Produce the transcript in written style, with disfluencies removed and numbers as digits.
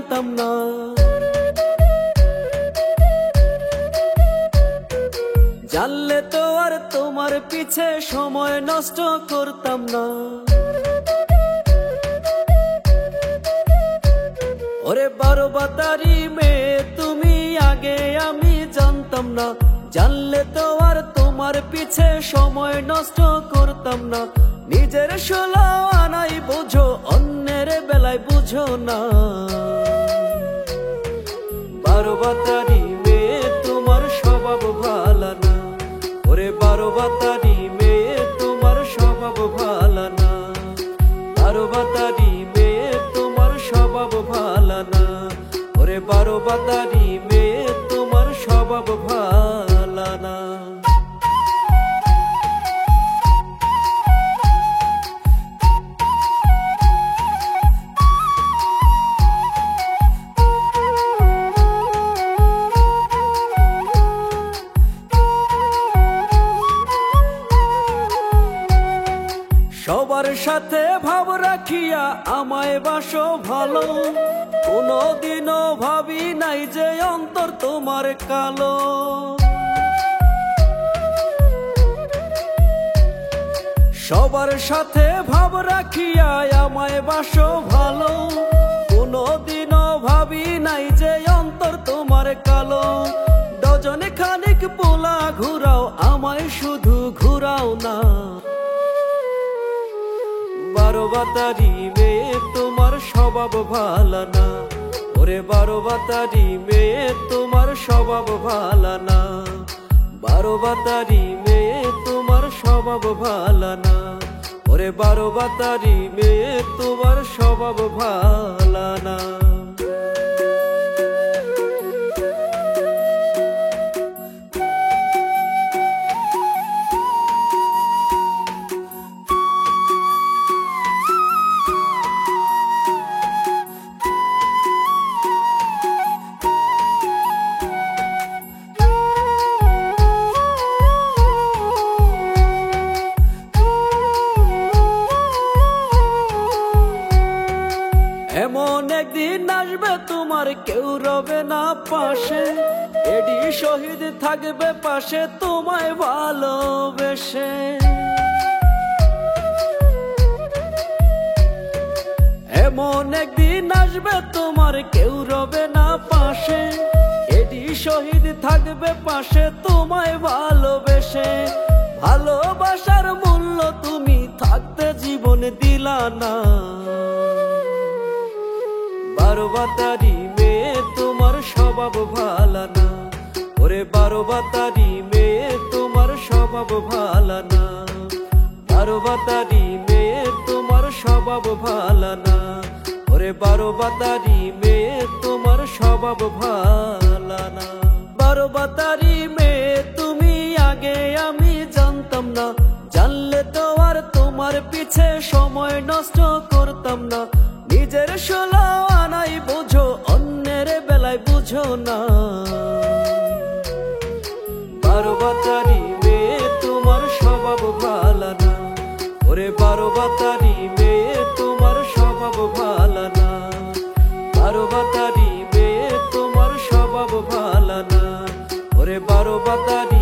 জানতাম না। জানলে তো আর তোমার পিছে সময় নষ্ট করতাম না। ওরে 12 বাতারি মেয়ে তুমি, আগে আমি জানতাম না। জানলে তো আর তোমার পিছে সময় নষ্ট করতাম না। নিজের 16 আনাই বুঝো, অন্যের বেলায় বুঝো না। 12 বাতারি মেয়ে তোমার স্বভাব ভালো না। ওরে 12 বাতারি মেয়ে তোমার স্বভাব ভালো না। 12 বাতারি মেয়ে তোমার স্বভাব ভালো না। ওরে 12 বাতারি মেয়ে তোমার স্বভাব ভালো না। সবার সাথে ভাব রাখিয়া আমায় বাসো ভালো। কোনদিনও ভাবি নাই যে অন্তর তোমার কালো। সবার সাথে ভাব রাখিয়া আমায় বাসো ভালো। কোনদিনও ভাবি নাই যে অন্তর তোমার কালো। ডজনে খানিক পোলা ঘুরাও, আমায় শুধু ঘুরাও না। 12 বাতারি মেয়ে তোমার স্বভাব ভালো না। ওরে 12 বাতারি মেয়ে তোমার স্বভাব ভালো না। 12 বাতারি মেয়ে তোমার স্বভাব ভালো না। ওরে 12 বাতারি মেয়ে তোমার স্বভাব ভালো না। এমন একদিন আসবে তোমার কেউ রবে না পাশে। এডি শহীদ থাকবে পাশে তোমায় ভালোবেসে। এমন একদিন আসবে তোমার কেউ রবে না পাশে। এডি শহীদ থাকবে পাশে তোমায় ভালোবেসে। ভালোবাসার মূল্য তুমি থাকতে জীবন দিলা না। 12 বাতারি মেয়ে তোমার স্বভাব ভালো না। ওরে 12 বাতারি মেয়ে তোমার স্বভাব ভালো না। 12 বাতারি মেয়ে তোমার স্বভাব ভালো না। ওরে 12 বাতারি মেয়ে তোমার স্বভাব ভালো না। 12 বাতারি মেয়ে তুমি, আগে আমি জানতাম না। জানলে তো আর তোমার পিছে সময় নষ্ট করতাম না। নিজের 16 আনাই বুঝো, অন্যের বেলায় বুঝো না। 12 বাতারি মেয়ে তোমার স্বভাব ভালো না। ওরে 12 বাতারি মেয়ে তোমার স্বভাব ভালো না। 12 বাতারি মেয়ে তোমার স্বভাব ভালো না। ওরে 12 বাতারি